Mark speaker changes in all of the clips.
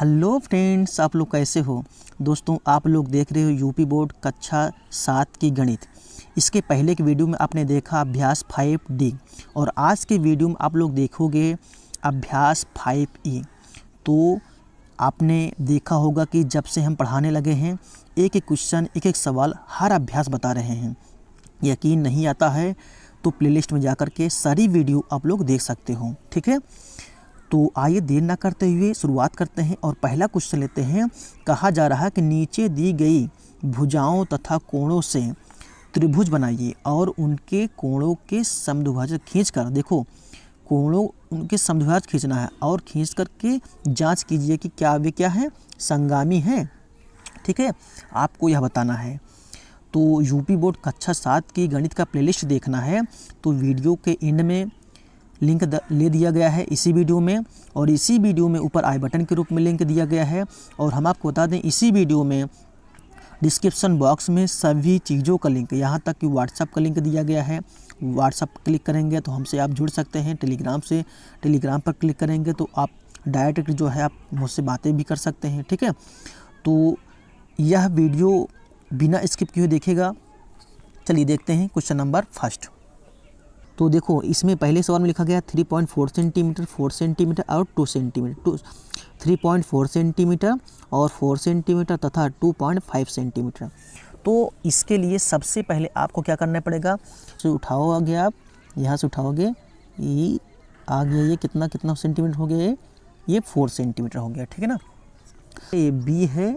Speaker 1: Hello friends, आप लोग कैसे हो। दोस्तों, आप लोग देख रहे हो यूपी बोर्ड कक्षा 7 की गणित। इसके पहले के वीडियो में आपने देखा अभ्यास 5D और आज के वीडियो में आप लोग देखोगे अभ्यास 5E। तो आपने देखा होगा कि जब से हम पढ़ाने लगे हैं एक एक क्वेश्चन, एक एक सवाल, हर अभ्यास बता रहे हैं। यकीन नहीं आता है तो प्लेलिस्ट में जाकर के सारी वीडियो आप लोग देख सकते हो, ठीक है। तो आइए देर ना करते हुए शुरुआत करते हैं और पहला क्वेश्चन लेते हैं। कहा जा रहा है कि नीचे दी गई भुजाओं तथा कोणों से त्रिभुज बनाइए और उनके कोणों के समद्विभाजक खींचकर, देखो कोणों उनके समद्विभाजक खींचना है और खींच करके जांच कीजिए कि क्या वे क्या है, संगामी है, ठीक है। आपको यह बताना है। तो यूपी बोर्ड कक्षा 7 की गणित का प्लेलिस्ट देखना है तो वीडियो के एंड में लिंक ले दिया गया है इसी वीडियो में, और इसी वीडियो में ऊपर आई बटन के रूप में लिंक दिया गया है। और हम आपको बता दें इसी वीडियो में डिस्क्रिप्शन बॉक्स में सभी चीज़ों का लिंक, यहाँ तक कि व्हाट्सएप का लिंक दिया गया है। व्हाट्सएप क्लिक करेंगे तो हमसे आप जुड़ सकते हैं। टेलीग्राम पर क्लिक करेंगे तो आप डायरेक्ट जो है आप मुझसे बातें भी कर सकते हैं, ठीक है। तो यह वीडियो बिना स्किप किए देखिएगा। चलिए देखते हैं क्वेश्चन नंबर फर्स्ट। तो देखो इसमें पहले सवाल में लिखा गया 3.4 सेंटीमीटर, 4 सेंटीमीटर और 2 सेंटीमीटर, 3.4 सेंटीमीटर और 4 सेंटीमीटर तथा 2.5 सेंटीमीटर। तो इसके लिए सबसे पहले आपको क्या करना पड़ेगा, तो उठाओगे आप, यहाँ से उठाओगे, ये आ गया, ये कितना कितना सेंटीमीटर हो गया, ये 4 सेंटीमीटर हो गया, ठीक है ना। ये बी है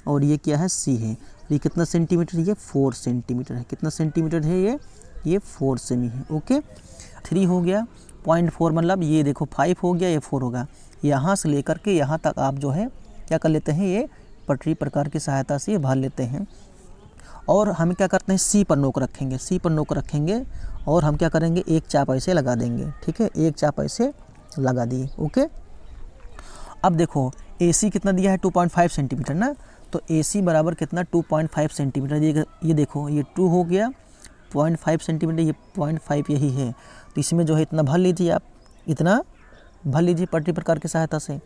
Speaker 1: और ये क्या है, सी है। ये कितना सेंटीमीटर, ये 4 सेंटीमीटर है। कितना सेंटीमीटर है ये 4 सेमी है, ओके। 3 हो गया, 0.4 मतलब ये देखो 5 हो गया, ये 4 होगा। यहाँ से लेकर के यहाँ तक आप जो है क्या कर लेते हैं, ये पटरी प्रकार की सहायता से भर लेते हैं। और हम क्या करते हैं, सी पर नोक रखेंगे और हम क्या करेंगे, एक चाप ऐसे लगा देंगे, ठीक है। एक चाप ऐसे लगा दिए, ओके। अब देखो AC कितना दिया है, 2.5 सेंटीमीटर ना, तो AC बराबर कितना, 2.5 सेंटीमीटर। ये देखो ये 2 हो गया, 0.5 सेंटीमीटर, ये 0.5 यही है। तो इसमें जो है इतना भर लीजिए आप, इतना भर लीजिए पट्टी प्रकार की सहायता से।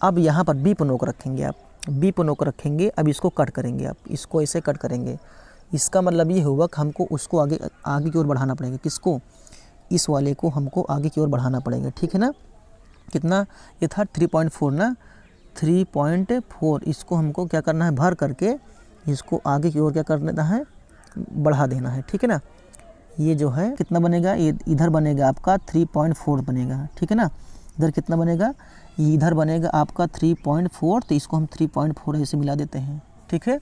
Speaker 1: अब यहाँ पर बी पर नोक रखेंगे आप, बी पर नोक रखेंगे। अब इसको कट करेंगे आप, इसको ऐसे कट करेंगे। इसका मतलब ये होगा कि हमको उसको आगे की ओर बढ़ाना पड़ेगा। किसको, इस वाले को हमको आगे की ओर बढ़ाना पड़ेगा, ठीक है ना। कितना ये था 3.4 ना, 3.4 इसको हमको क्या करना है, भर करके इसको आगे की ओर क्या कर देना है, बढ़ा देना है, ठीक है ना। ये जो है कितना बनेगा, ये इधर बनेगा आपका 3.4 बनेगा, ठीक है ना। इधर कितना बनेगा, ये इधर बनेगा आपका 3.4, तो इसको हम 3.4 ऐसे मिला देते हैं, ठीक है।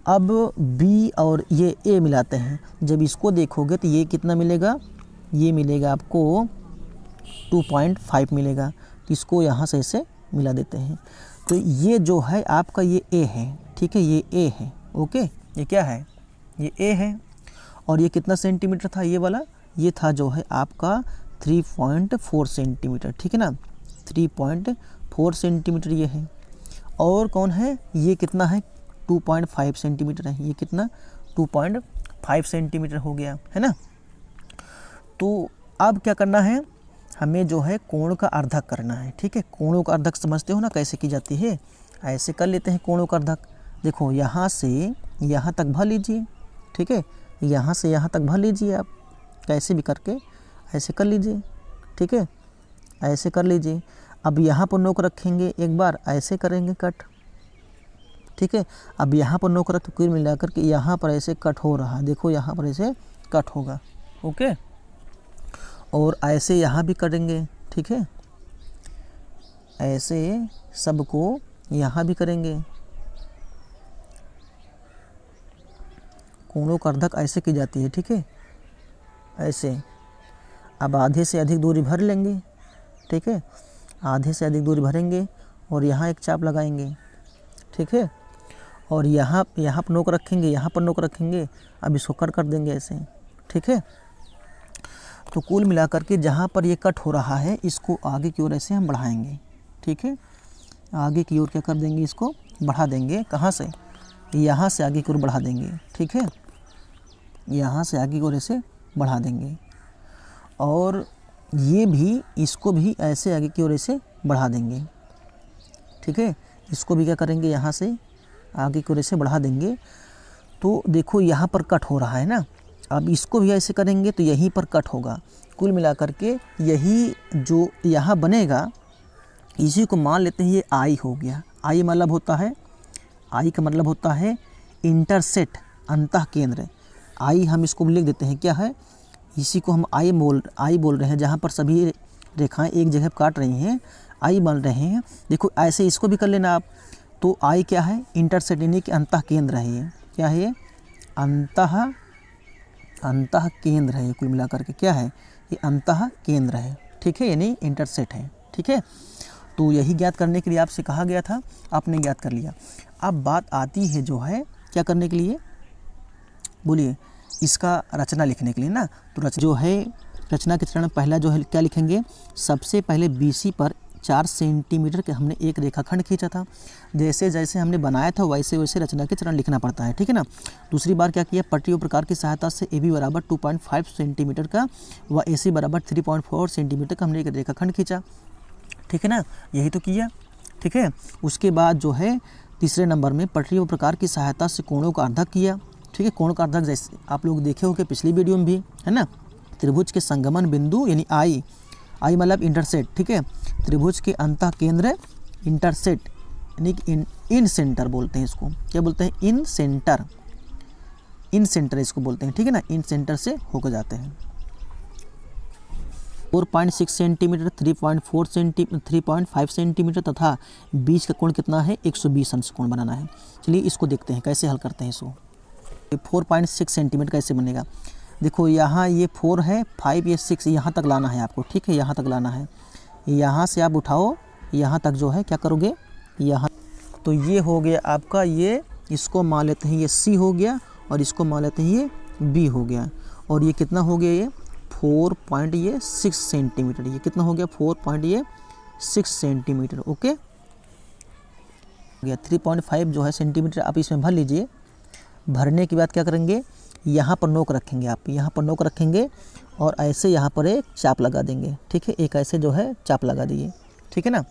Speaker 1: अब बी और ये ए मिलाते हैं। जब इसको देखोगे तो ये कितना मिलेगा, ये मिलेगा आपको 2.5 मिलेगा। तो इसको यहाँ से ऐसे मिला देते हैं। तो ये जो है आपका ये ए है, ठीक है, ये ए है, ओके। ये क्या है, ये ए है। और ये कितना सेंटीमीटर था, ये वाला, ये था जो है आपका 3.4 सेंटीमीटर, ठीक है ना। 3.4 सेंटीमीटर ये है। और कौन है, ये कितना है, 2.5 सेंटीमीटर है। ये कितना, 2.5 सेंटीमीटर हो गया, है ना। तो अब क्या करना है, हमें जो है कोण का अर्धक करना है, ठीक है। कोणों का अर्धक समझते हो ना कैसे की जाती है, ऐसे कर लेते हैं कोणों का अर्धक। देखो यहाँ से यहाँ तक भर लीजिए, ठीक है। यहाँ से यहाँ तक भर लीजिए आप, कैसे भी करके ऐसे कर लीजिए, ठीक है, ऐसे कर लीजिए। अब यहाँ पर नोक रखेंगे, एक बार ऐसे करेंगे कट, ठीक है। अब यहाँ पर नोक रख, कुल मिला करके यहाँ पर ऐसे कट हो रहा है, देखो यहाँ पर ऐसे कट होगा, ओके। और ऐसे यहाँ भी करेंगे, ठीक है, ऐसे सबको यहाँ भी करेंगे। कोणों का अर्धक ऐसे की जाती है, ठीक है, ऐसे। अब आधे से अधिक दूरी भर लेंगे, ठीक है, आधे से अधिक दूरी भरेंगे और यहाँ एक चाप लगाएंगे, ठीक है। और यहाँ पर नोक रखेंगे, यहाँ पर नोक रखेंगे। अब इसको कट कर देंगे ऐसे, ठीक है। तो कुल मिलाकर के जहाँ पर ये कट हो रहा है इसको आगे की ओर ऐसे हम बढ़ाएंगे, ठीक है। आगे की ओर क्या कर देंगे, इसको बढ़ा देंगे। कहाँ से, यहाँ से आगे की ओर बढ़ा देंगे, ठीक है। यहाँ से आगे की ओर ऐसे बढ़ा देंगे। और ये भी, इसको भी ऐसे आगे की ओर ऐसे बढ़ा देंगे, ठीक है। इसको भी क्या करेंगे, यहाँ से आगे की ओर ऐसे बढ़ा देंगे। तो देखो यहाँ पर कट हो रहा है ना, अब इसको भी ऐसे करेंगे तो यहीं पर कट होगा। कुल मिलाकर के यही जो यहाँ बनेगा, इसी को मान लेते हैं ये आई हो गया। आई मतलब होता है, आई का मतलब होता है इंटरसेट, अंतः केंद्र। आई हम इसको लिख देते हैं क्या है, इसी को हम आई बोल रहे हैं, जहाँ पर सभी रेखाएं एक जगह काट रही हैं, आई बन रहे हैं। देखो ऐसे इसको भी कर लेना आप। तो आई क्या है, इंटरसेट, यानी कि अंतः केंद्र है। ये क्या है, ये अंतः केंद्र है। कुल मिलाकर के क्या है, ये अंतः केंद्र है, ठीक है, यानी इंटरसेट है, ठीक है। तो यही ज्ञात करने के लिए आपसे कहा गया था, आपने ज्ञात कर लिया। अब बात आती है जो है क्या करने के लिए, बोलिए, इसका रचना लिखने के लिए ना। तो जो है रचना के चरण में पहला जो है क्या लिखेंगे, सबसे पहले BC पर 4 सेंटीमीटर के हमने एक रेखाखंड खींचा था। जैसे जैसे हमने बनाया था वैसे वैसे रचना के चरण लिखना पड़ता है, ठीक है ना। दूसरी बार क्या किया, पट्टी और प्रकार की सहायता से AB बराबर 2.5 सेंटीमीटर का व AC बराबर 3.4 सेंटीमीटर का हमने एक रेखाखंड खींचा, ठीक है ना, यही तो किया, ठीक है। उसके बाद जो है तीसरे नंबर में पटरी और प्रकार की सहायता से कोणों का अर्धक किया, ठीक है। कोण का अर्धक जैसे आप लोग देखे होंगे पिछली वीडियो में भी, है ना। त्रिभुज के संगमन बिंदु यानी आई मतलब इंटरसेट, ठीक है। त्रिभुज के अंतः केंद्र इंटरसेट यानी इन सेंटर बोलते हैं इसको, क्या बोलते हैं, इन सेंटर इसको बोलते हैं, ठीक है ना। इन सेंटर से होकर जाते हैं। 4.6 सेंटीमीटर, 3.5 सेंटीमीटर तथा बीच का कोण कितना है, 120 अंश कोण बनाना है। चलिए इसको देखते हैं कैसे हल करते हैं इसको। 4.6 सेंटीमीटर कैसे बनेगा, देखो यहाँ ये 4 है, 5 ये 6, यहाँ तक लाना है आपको, ठीक है, यहाँ तक लाना है। यहाँ से आप उठाओ, यहाँ तक जो है क्या करोगे, यहाँ। तो ये हो गया आपका, ये इसको मान लेते हैं ये C हो गया, और इसको मान लेते हैं ये B हो गया। और ये कितना हो गया, ये 4.6 सेंटीमीटर, ये कितना हो गया, 4.6 सेंटीमीटर, ओके। 3.5 जो है सेंटीमीटर आप इसमें भर लीजिए। भरने के बाद क्या करेंगे, यहाँ पर नोक रखेंगे आप, यहाँ पर नोक रखेंगे और ऐसे यहाँ पर एक चाप लगा देंगे, ठीक है। एक ऐसे जो है चाप लगा दिए, ठीक है ना।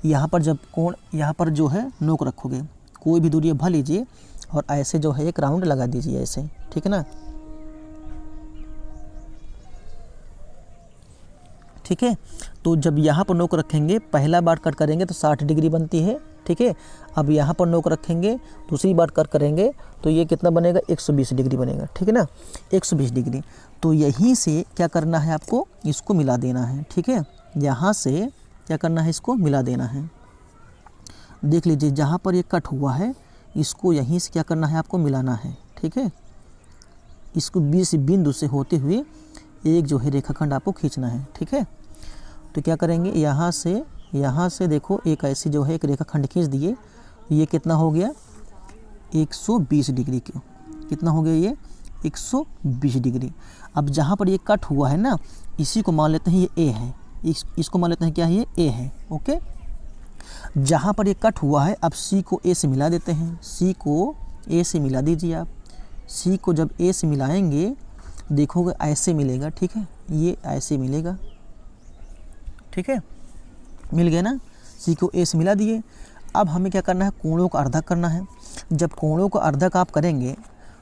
Speaker 1: यहाँ पर जब कोण, यहाँ पर जो है नोक रखोगे, कोई भी दूरी भर लीजिए और ऐसे जो है एक राउंड लगा दीजिए ऐसे, ठीक है ना, ठीक है। तो जब यहाँ पर नोक रखेंगे, पहला बार कट करेंगे तो 60 डिग्री बनती है, ठीक है। अब यहाँ पर नोक रखेंगे, दूसरी बार कट करेंगे तो ये कितना बनेगा, 120 डिग्री बनेगा, ठीक है ना, 120 डिग्री। तो यहीं से क्या करना है आपको, इसको मिला देना है, ठीक है। यहाँ से क्या करना है, इसको मिला देना है। देख लीजिए जहाँ पर ये कट हुआ है, इसको यहीं से क्या करना है, आपको मिलाना है, ठीक है। इसको बीच बिंदु से होते हुए एक जो है रेखाखंड आपको खींचना है, ठीक है। तो क्या करेंगे, यहाँ से देखो एक ऐसी जो है एक रेखाखंड खींच दिए। ये कितना हो गया, 120 डिग्री की, कितना हो गया ये, 120 डिग्री। अब जहाँ पर ये कट हुआ है ना, इसी को मान लेते हैं ये A है, इसको मान लेते हैं क्या है, ये A है, ओके। जहाँ पर ये कट हुआ है, अब C को A से मिला देते हैं, C को A से मिला दीजिए आप। C को जब A से मिलाएंगे, देखोगे ऐसे मिलेगा, ठीक है, ये ऐसे मिलेगा, ठीक है, मिल गया ना। C को A से मिला दिए। अब हमें क्या करना है, कोणों का अर्धक करना है। जब कोणों का अर्धक आप करेंगे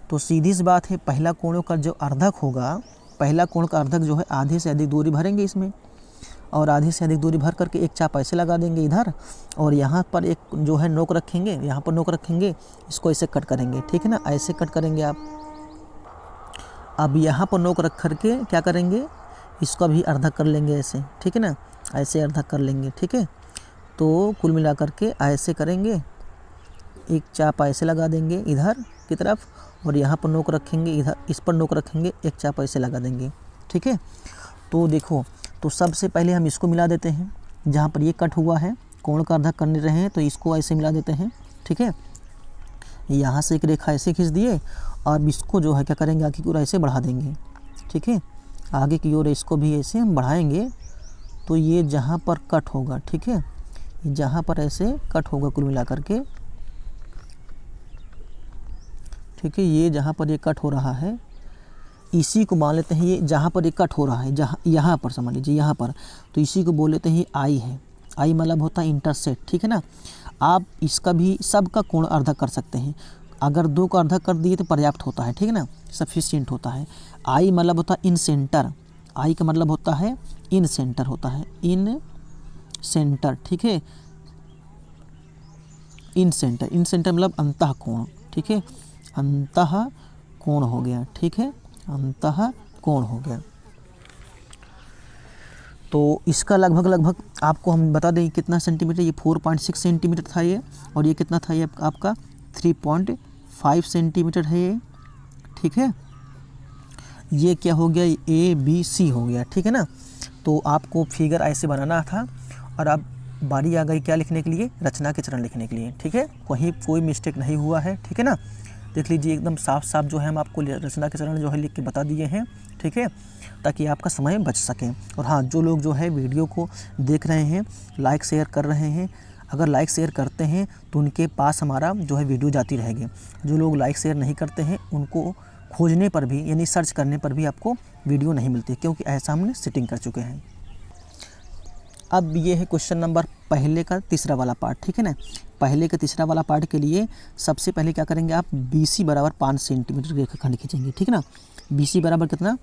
Speaker 1: तो सीधी सी बात है, पहला कोणों का जो अर्धक होगा, पहला कोण का अर्धक जो है आधे से अधिक दूरी भरेंगे इसमें, और आधे से अधिक दूरी भर करके एक चाप ऐसे लगा देंगे इधर, और यहाँ पर एक जो है नोक रखेंगे, यहाँ पर नोक रखेंगे, इसको ऐसे कट करेंगे, ठीक है ना, ऐसे कट करेंगे आप। अब यहाँ पर नोक रख करके क्या करेंगे, इसका भी अर्धक कर लेंगे ऐसे, ठीक है ना, ऐसे अर्धक कर लेंगे, ठीक है। तो कुल मिला करके ऐसे करेंगे, एक चाप ऐसे लगा देंगे इधर की तरफ, और यहाँ पर नोक रखेंगे, इधर इस पर नोक रखेंगे, एक चाप ऐसे लगा देंगे, ठीक है। तो देखो, तो सबसे पहले हम इसको मिला देते हैं, जहाँ पर ये कट हुआ है, कोण का अर्धक करने रहे हैं तो इसको ऐसे मिला देते हैं, ठीक है। यहाँ से एक रेखा ऐसे खींच दिए, और इसको जो है क्या करेंगे, आगे की ओर ऐसे बढ़ा देंगे, ठीक है। आगे की ओर इसको भी ऐसे हम बढ़ाएंगे, तो ये जहाँ पर कट होगा, ठीक है, जहाँ पर ऐसे कट होगा कुल मिला करके, ठीक है, ये जहाँ पर ये कट हो रहा है, इसी को मान लेते हैं, ये जहाँ पर ये कट हो रहा है, जहाँ यहाँ पर समझ लीजिए, यहाँ पर, तो इसी को बोल लेते हैं ये आई है। आई मतलब होता है इंटरसेक्ट, ठीक है ना। आप इसका भी सबका कोण अर्धक कर सकते हैं। अगर 2 का अर्धक कर दिए तो पर्याप्त होता है, ठीक है ना, सफिशिएंट होता है। आई मतलब होता है इन सेंटर, आई का मतलब होता है इन सेंटर होता है, इन सेंटर, ठीक है। इन सेंटर मतलब अंतः कोण, ठीक है, अंतः कोण हो गया, ठीक है, अंतः कोण हो गया। तो इसका लगभग आपको हम बता दें कितना सेंटीमीटर, ये 4.6 सेंटीमीटर था ये, और ये कितना था ये आपका 3.5 सेंटीमीटर है ये, ठीक है। ये क्या हो गया, ABC हो गया, ठीक है ना। तो आपको फिगर ऐसे बनाना था, और अब बारी आ गई क्या लिखने के लिए, रचना के चरण लिखने के लिए, ठीक है। कहीं कोई मिस्टेक नहीं हुआ है, ठीक है ना। देख लीजिए एकदम साफ साफ जो है हम आपको रचना के चरण जो है लिख के बता दिए हैं, ठीक है, ताकि आपका समय बच सके। और हाँ, जो लोग जो है वीडियो को देख रहे हैं, लाइक शेयर कर रहे हैं, अगर लाइक शेयर करते हैं तो उनके पास हमारा जो है वीडियो जाती रहेगी। जो लोग लाइक शेयर नहीं करते हैं उनको खोजने पर भी, यानी सर्च करने पर भी आपको वीडियो नहीं मिलती, क्योंकि ऐसा हमने सेटिंग कर चुके हैं। अब ये है क्वेश्चन नंबर पहले का तीसरा वाला पार्ट, ठीक है ना। पहले का तीसरा वाला पार्ट के लिए सबसे पहले क्या करेंगे, आप BC बराबर 5 सेंटीमीटर रेखाखंड खींचेंगे, ठीक है ना। BC बराबर कितना,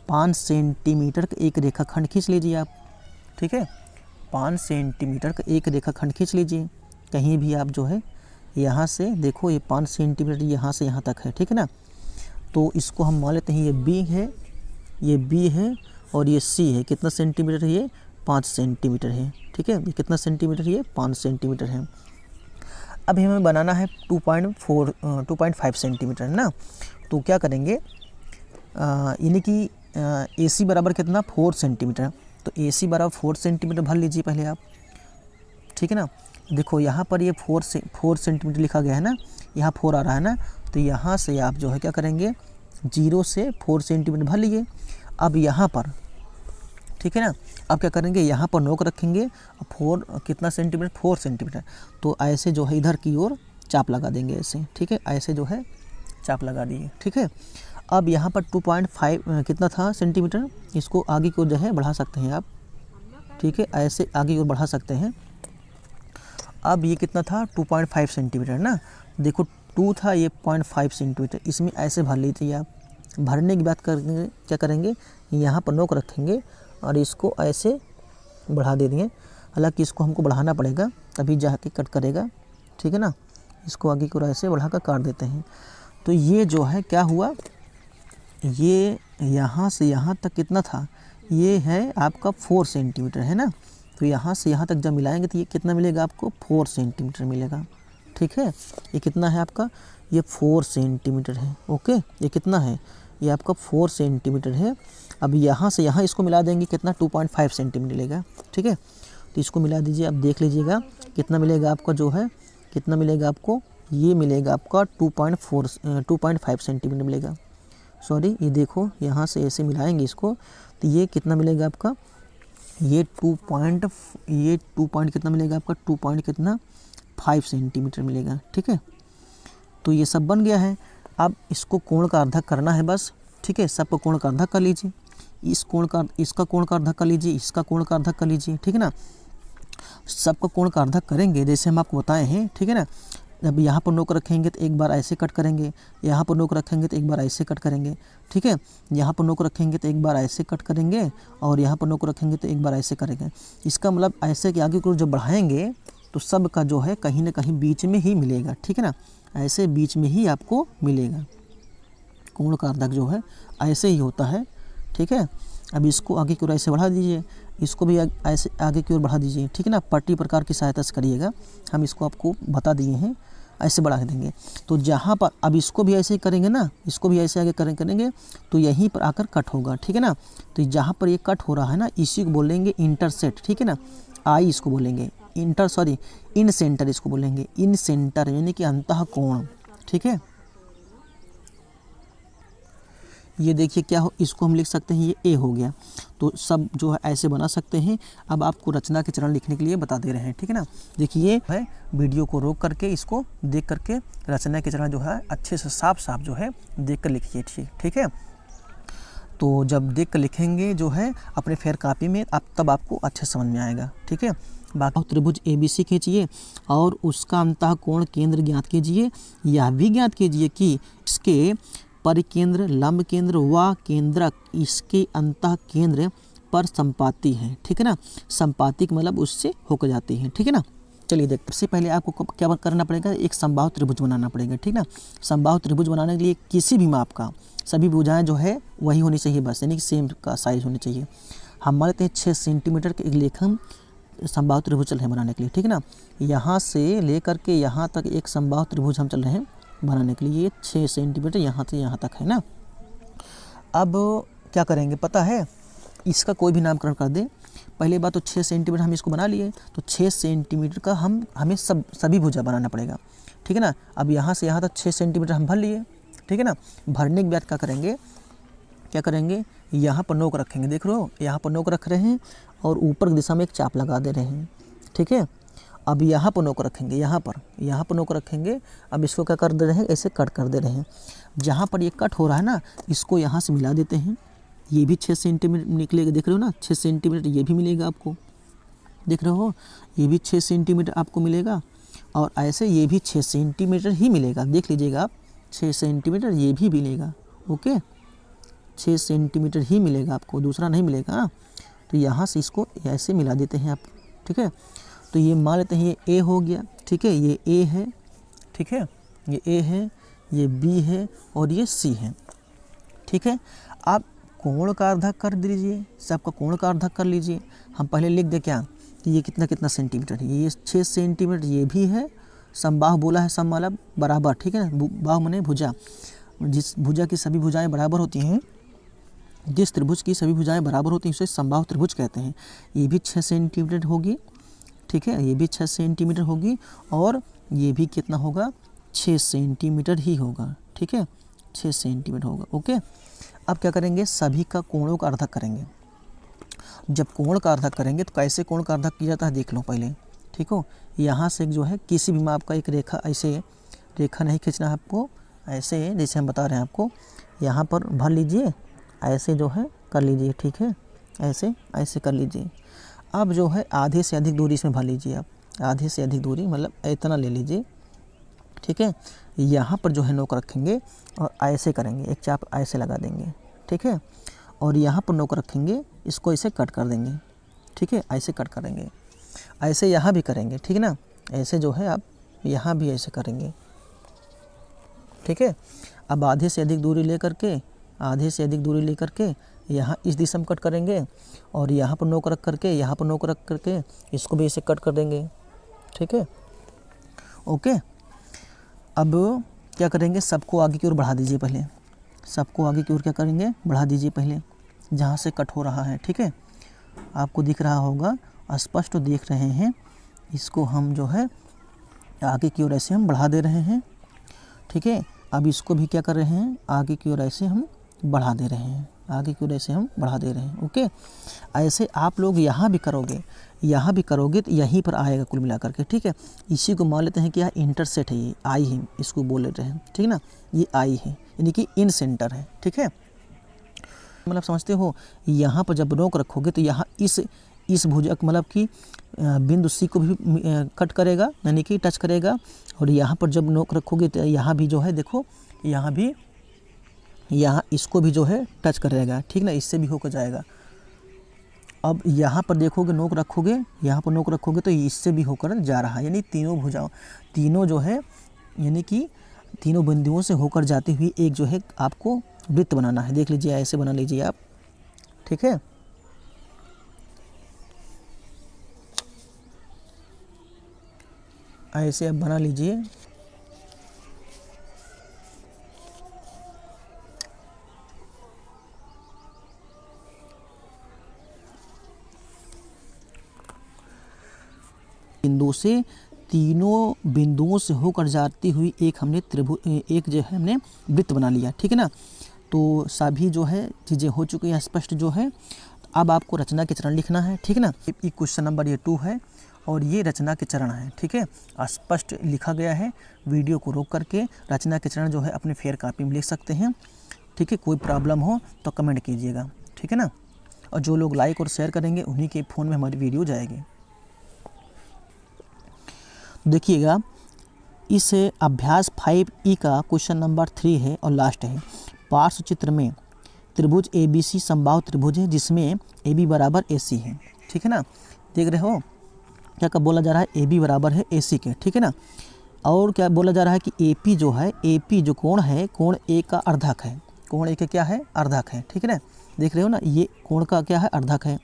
Speaker 1: 5 सेंटीमीटर का एक रेखाखंड खींच लीजिए आप, ठीक है। 5 सेंटीमीटर का एक रेखाखंड खींच लीजिए। कहीं भी आप जो है यहाँ से देखो, ये 5 सेंटीमीटर यहाँ से यहाँ तक है, ठीक है ना। तो इसको हम मान लेते हैं ये B है, ये B है, और ये C है। कितना सेंटीमीटर है ये, 5 सेंटीमीटर है, ठीक है। ये कितना सेंटीमीटर है, ये 5 सेंटीमीटर है। अब हमें बनाना है 2.5 सेंटीमीटर, है ना। तो क्या करेंगे, यानी कि AC बराबर कितना, 4 सेंटीमीटर। तो AC बराबर 4 सेंटीमीटर भर लीजिए पहले आप, ठीक है ना। देखो यहाँ पर ये 4 सेंटीमीटर लिखा गया है ना, यहाँ 4 आ रहा है ना, तो यहाँ से आप जो है क्या करेंगे, 0 से 4 सेंटीमीटर भर लिए। अब यहाँ पर, ठीक है ना, अब क्या करेंगे, यहाँ पर नोक रखेंगे, 4 कितना सेंटीमीटर, 4 सेंटीमीटर। तो ऐसे जो है इधर की ओर चाप लगा देंगे ऐसे, ठीक है, ऐसे जो है चाप लगा दिए, ठीक है। अब यहाँ पर 2.5 कितना था सेंटीमीटर, इसको आगे की ओर जो है बढ़ा सकते हैं आप, ठीक है, ऐसे आगे की ओर बढ़ा सकते हैं। अब ये कितना था, 2.5 सेंटीमीटर ना, देखो 2 था, ये 0.5 सेंटीमीटर, इसमें ऐसे भर लीजिए आप। भरने की बात करेंगे, क्या करेंगे, यहाँ पर नोक रखेंगे और इसको ऐसे बढ़ा दे देंगे। हालांकि इसको हमको बढ़ाना पड़ेगा, तभी जाके कट करेगा, ठीक है ना। इसको आगे की ओर ऐसे बढ़ा कर काट देते हैं। तो ये जो है क्या हुआ, ये यहाँ से यहाँ तक कितना था, ये है आपका 4 सेंटीमीटर, है ना। तो यहाँ से यहाँ तक जब मिलाएंगे तो ये कितना मिलेगा आपको, 4 सेंटीमीटर मिलेगा, ठीक है। ये कितना है आपका, ये 4 सेंटीमीटर है, ओके। ये कितना है, ये आपका 4 सेंटीमीटर है। अब यहाँ से यहाँ इसको मिला देंगे, कितना, 2.5 सेंटीमीटर मिलेगा, ठीक है। तो इसको मिला दीजिए, अब देख लीजिएगा कितना मिलेगा आपका, जो है कितना मिलेगा आपको, ये मिलेगा आपका 2.5 सेंटीमीटर मिलेगा। सॉरी, ये देखो यहाँ से ऐसे मिलाएंगे इसको, तो ये कितना मिलेगा आपका, ये 2 पॉइंट कितना मिलेगा आपका, 2.5 सेंटीमीटर मिलेगा, ठीक है। तो ये सब बन गया है। अब इसको कोण का अर्धक करना है बस, ठीक है। सबको कोण का अर्धक कर लीजिए, इसका कोण का अर्धक कर लीजिए, इसका कोण का अर्धक कर लीजिए, ठीक है ना। सबका कोण का अर्धक करेंगे जैसे हम आपको बताए हैं, ठीक है ना। जब यहाँ पर नोक रखेंगे तो एक बार ऐसे कट करेंगे, यहाँ पर नोक रखेंगे तो एक बार ऐसे कट करेंगे, ठीक है। यहाँ पर नोक रखेंगे तो एक बार ऐसे कट करेंगे, और यहाँ पर नोक रखेंगे तो एक बार ऐसे करेंगे। इसका मतलब ऐसे कि आगे को जब बढ़ाएंगे तो सब का जो है कहीं ना कहीं बीच में ही मिलेगा, ठीक है ना। ऐसे बीच में ही आपको मिलेगा। कोण का अर्धक जो है ऐसे ही होता है, ठीक है। अब इसको आगे की ओर ऐसे बढ़ा दीजिए, इसको भी ऐसे आगे की ओर बढ़ा दीजिए, ठीक है ना। पट्टी प्रकार की सहायता से करिएगा, हम इसको आपको बता दिए हैं, ऐसे बढ़ा देंगे। तो जहाँ पर अब इसको भी ऐसे ही करेंगे ना, इसको भी ऐसे आगे करेंगे तो यहीं पर आकर कट होगा, ठीक है ना। तो जहाँ पर ये कट हो रहा है ना, इसी को बोलेंगे इंटरसेक्ट, ठीक है ना। आई इसको बोलेंगे, इन सेंटर इसको बोलेंगे, इन सेंटर यानी कि अंतः कोण, ठीक है। ये देखिए क्या हो, इसको हम लिख सकते हैं, ये ए हो गया। तो सब जो है ऐसे बना सकते हैं। अब आपको रचना के चरण लिखने के लिए बता दे रहे हैं, ठीक है ना। देखिए है, वीडियो को रोक करके इसको देख करके रचना के चरण जो है अच्छे से साफ साफ जो है देख कर लिखिए, ठीक है। तो जब देख कर लिखेंगे जो है अपने फेयर कापी में, तब आपको अच्छे समझ में आएगा, ठीक है। बाकी त्रिभुज ABC खींचिए और उसका अंतः कोण केंद्र ज्ञात कीजिए। यह भी ज्ञात कीजिए कि इसके परिकेंद्र, लंब केंद्र व केंद्रक इसके अंतः केंद्र पर संपाती है। ठीक है ना, संपातिक मतलब उससे होकर जाती है। ठीक है ना, चलिए देखते हैं। सबसे पहले आपको क्या करना पड़ेगा, एक समबाहु त्रिभुज बनाना पड़ेगा। ठीक ना, समबाहु त्रिभुज बनाने के लिए किसी भी माप का सभी भुजाएं जो है वही होनी चाहिए बस, यानी कि सेम का साइज होनी चाहिए। हम मान लेते हैं 6 सेंटीमीटर के एक लेख हम समबाहु त्रिभुज चल रहे हैं बनाने के लिए। ठीक है ना, यहाँ से लेकर के यहाँ तक एक समबाहु त्रिभुज हम चल रहे हैं बनाने के लिए। ये 6 सेंटीमीटर यहाँ से यहाँ तक है ना। अब क्या करेंगे पता है, इसका कोई भी नामकरण कर दें। पहले बात तो 6 सेंटीमीटर हम इसको बना लिए, तो 6 सेंटीमीटर का हमें सभी भुजा बनाना पड़ेगा। ठीक है ना, अब यहाँ से यहाँ तक 6 सेंटीमीटर हम भर लिए। ठीक है ना, भरने के बाद क्या करेंगे, यहाँ पर नोक रखेंगे। देख रहे हो, यहाँ पर नोक रख रहे हैं और ऊपर की दिशा में एक चाप लगा दे रहे हैं। ठीक है, अब यहाँ पर नोक रखेंगे, यहाँ पर नोक रखेंगे। अब इसको क्या कर दे रहे हैं, ऐसे कट कर दे रहे हैं। जहाँ पर ये कट हो रहा है ना, इसको यहाँ से मिला देते हैं। ये भी 6 सेंटीमीटर निकलेगा, देख रहे हो ना, 6 सेंटीमीटर ये भी मिलेगा आपको, देख रहे हो, ये भी 6 सेंटीमीटर आपको मिलेगा। और ऐसे ये भी 6 सेंटीमीटर ही मिलेगा, देख लीजिएगा आप, 6 सेंटीमीटर ये भी मिलेगा। ओके, 6 सेंटीमीटर ही मिलेगा आपको, दूसरा नहीं मिलेगा। तो यहाँ से इसको ऐसे मिला देते हैं आप। ठीक है, तो ये मान लेते हैं ये ए हो गया। ठीक है, ये ए है। ठीक है, ये ए है, ये बी है और ये सी है। ठीक है, आप कोण का अर्धक कर दीजिए, सबका कोण का अर्धक कर लीजिए। हम पहले लिख दे क्या कि ये कितना सेंटीमीटर है, ये 6 सेंटीमीटर ये भी है। समबाहु बोला है, सम मतलब बराबर। ठीक है ना, बाहु माने भुजा, जिस भुजा की सभी भुजाएं बराबर होती हैं, जिस त्रिभुज की सभी भुजाएं बराबर होती हैं उसे समबाहु त्रिभुज कहते हैं। ये भी 6 सेंटीमीटर होगी। ठीक है, ये भी 6 सेंटीमीटर होगी और ये भी कितना होगा, 6 सेंटीमीटर ही होगा। ठीक है, 6 सेंटीमीटर होगा। ओके, अब क्या करेंगे, सभी का कोणों का अर्धक करेंगे। जब कोण का अर्धक करेंगे तो कैसे कोण का अर्धक किया जाता है देख लो पहले। ठीक हो, यहाँ से जो है किसी भी माप का एक रेखा, ऐसे रेखा नहीं खींचना है आपको, ऐसे जैसे हम बता रहे हैं आपको, यहाँ पर भर लीजिए, ऐसे जो है कर लीजिए। ठीक है, ऐसे कर लीजिए। अब जो है आधे से अधिक दूरी इसमें भर लीजिए आप, आधे से अधिक दूरी मतलब इतना ले लीजिए। ठीक है, यहाँ पर जो है नोक रखेंगे और ऐसे करेंगे, एक चाप ऐसे लगा देंगे। ठीक है, और यहाँ पर नोक रखेंगे, इसको ऐसे कट कर देंगे। ठीक है, ऐसे कट करेंगे, ऐसे यहाँ भी करेंगे। ठीक है ना, ऐसे जो है आप यहाँ भी ऐसे करेंगे। ठीक है, अब आधे से अधिक दूरी ले करके यहाँ इस दिशा में कट करेंगे और यहाँ पर नोक रख करके इसको भी ऐसे कट कर देंगे। ठीक है, ओके। अब क्या करेंगे, सबको आगे की ओर बढ़ा दीजिए। पहले सबको आगे की ओर क्या करेंगे, बढ़ा दीजिए पहले, जहाँ से कट हो रहा है। ठीक है, आपको दिख रहा होगा, स्पष्ट देख रहे हैं। इसको हम जो है आगे की ओर ऐसे हम बढ़ा दे रहे हैं। ठीक है, अब इसको भी क्या कर रहे हैं, आगे की ओर ऐसे हम बढ़ा दे रहे हैं, आगे की ओर ऐसे हम बढ़ा दे रहे हैं। ओके, ऐसे आप लोग यहाँ भी करोगे तो यहीं पर आएगा कुल मिलाकर के। ठीक है, इसी को मान लेते हैं कि यह इंटरसेट है, ये आई है, इसको बोल लेते हैं। ठीक ना, ये आई है, यानी कि इन सेंटर है। ठीक है, मतलब समझते हो, यहाँ पर जब नोक रखोगे तो यहाँ इस भुजा मतलब कि बिंदु सी को भी कट करेगा, यानी कि टच करेगा। और यहाँ पर जब नोक रखोगे तो यहाँ भी जो है देखो, यहाँ इसको भी जो है टच करेगा। ठीक ना, इससे भी होकर जाएगा। अब यहाँ पर देखोगे, यहाँ पर नोक रखोगे तो इससे भी होकर जा रहा है, यानी तीनों जो है, यानी कि तीनों बिंदुओं से होकर जाती हुई एक जो है आपको वृत्त बनाना है। देख लीजिए, ऐसे बना लीजिए आप। ठीक है, ऐसे आप बना लीजिए। तीनों बिंदुओं से होकर जाती हुई एक जो है हमने वृत्त बना लिया। ठीक है ना, तो सभी जो है चीज़ें हो चुकी हैं स्पष्ट जो है। अब आपको रचना के चरण लिखना है। ठीक है ना, ये क्वेश्चन नंबर 2 है और ये रचना के चरण है। ठीक है, स्पष्ट लिखा गया है। वीडियो को रोक करके रचना के चरण जो है अपने फेयर कॉपी में लिख सकते हैं। ठीक है, कोई प्रॉब्लम हो तो कमेंट कीजिएगा। ठीक है ना, और जो लोग लाइक और शेयर करेंगे उन्हीं के फ़ोन में हमारी वीडियो जाएगी। देखिएगा, इस अभ्यास 5E का क्वेश्चन नंबर 3 है और लास्ट है। पार्श्व चित्र में त्रिभुज ABC समबाहु त्रिभुज है जिसमें AB बराबर AC है। ठीक है ना, देख रहे हो क्या कब बोला जा रहा है, AB बराबर है AC के। ठीक है ना, और क्या बोला जा रहा है कि AP जो है, AP जो कोण है, कोण A का अर्धक है। कोण A का क्या है, अर्धक है। ठीक है ना, देख रहे हो ना, ये कोण का क्या है, अर्धक है।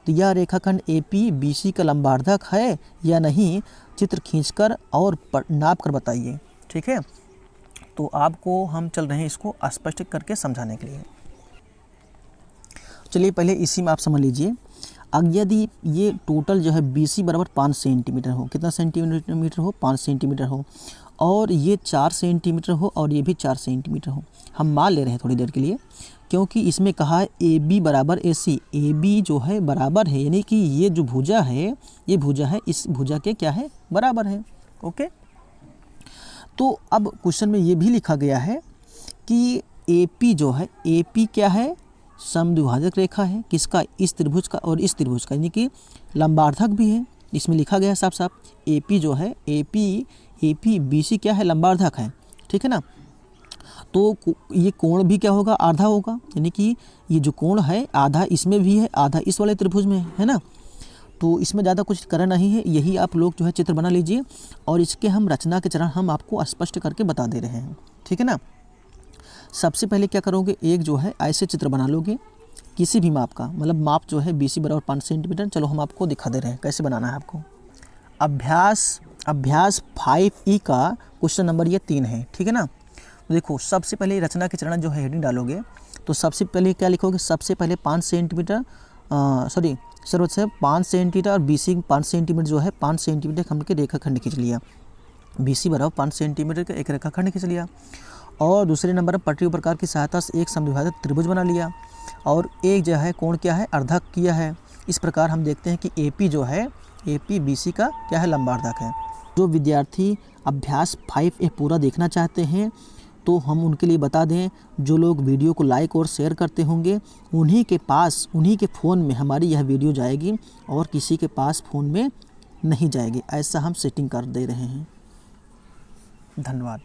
Speaker 1: तो यह रेखाखंड AP BC का लंबार्धक है या नहीं, चित्र खींचकर और नाप कर बताइए। ठीक है, तो आपको हम चल रहे हैं इसको स्पष्ट करके समझाने के लिए। चलिए पहले इसी में आप समझ लीजिए। अब यदि ये टोटल जो है BC बराबर 5 सेंटीमीटर हो, कितना सेंटीमीटर हो, 5 सेंटीमीटर हो, और ये 4 सेंटीमीटर हो और ये भी 4 सेंटीमीटर हो, हम मान ले रहे हैं थोड़ी देर के लिए, क्योंकि इसमें कहा है AB बराबर AC। AB जो है बराबर है, यानी कि ये जो भुजा है, ये भुजा है, इस भुजा के क्या है, बराबर है। ओके, तो अब क्वेश्चन में ये भी लिखा गया है कि AP जो है, AP क्या है, समद्विभाजक रेखा है, किसका, इस त्रिभुज का और इस त्रिभुज का, यानी कि लंबार्धक भी है। इसमें लिखा गया है साफ साफ, AP जो है, AP BC क्या है, लंबार्धक है। ठीक है ना, तो ये कोण भी क्या होगा, आधा होगा, यानी कि ये जो कोण है आधा इसमें भी है, आधा इस वाले त्रिभुज में है ना। तो इसमें ज़्यादा कुछ करना नहीं है, यही आप लोग जो है चित्र बना लीजिए और इसके हम रचना के चरण हम आपको स्पष्ट करके बता दे रहे हैं। ठीक है ना, सबसे पहले क्या करोगे, एक जो है ऐसे चित्र बना लोगे किसी भी माप का, मतलब माप जो है BC बराबर 5 सेंटीमीटर। चलो हम आपको दिखा दे रहे हैं कैसे बनाना है आपको। अभ्यास 5E का क्वेश्चन नंबर ये 3 है। ठीक है ना, तो देखो सबसे पहले रचना के चरण जो है हेडिंग डालोगे, तो सबसे पहले क्या लिखोगे, सबसे पहले 5 सेंटीमीटर सर्वोच्च 5 सेंटीमीटर और BC 5 सेंटीमीटर जो है, 5 सेंटीमीटर हम के रेखाखंड खींच लिया, BC बराबर 5 सेंटीमीटर का एक रेखाखंड खींच लिया। और दूसरे नंबर पर पटरी प्रकार की सहायता से एक समद्विभाजक त्रिभुज बना लिया और एक जो है कोण क्या है, अर्धक किया है। इस प्रकार हम देखते हैं कि AP जो है, AP BC का क्या है, लंबार्धक है। जो विद्यार्थी अभ्यास 5A पूरा देखना चाहते हैं तो हम उनके लिए बता दें, जो लोग वीडियो को लाइक और शेयर करते होंगे उन्हीं के पास, उन्हीं के फ़ोन में हमारी यह वीडियो जाएगी और किसी के पास फ़ोन में नहीं जाएगी। ऐसा हम सेटिंग कर दे रहे हैं। धन्यवाद।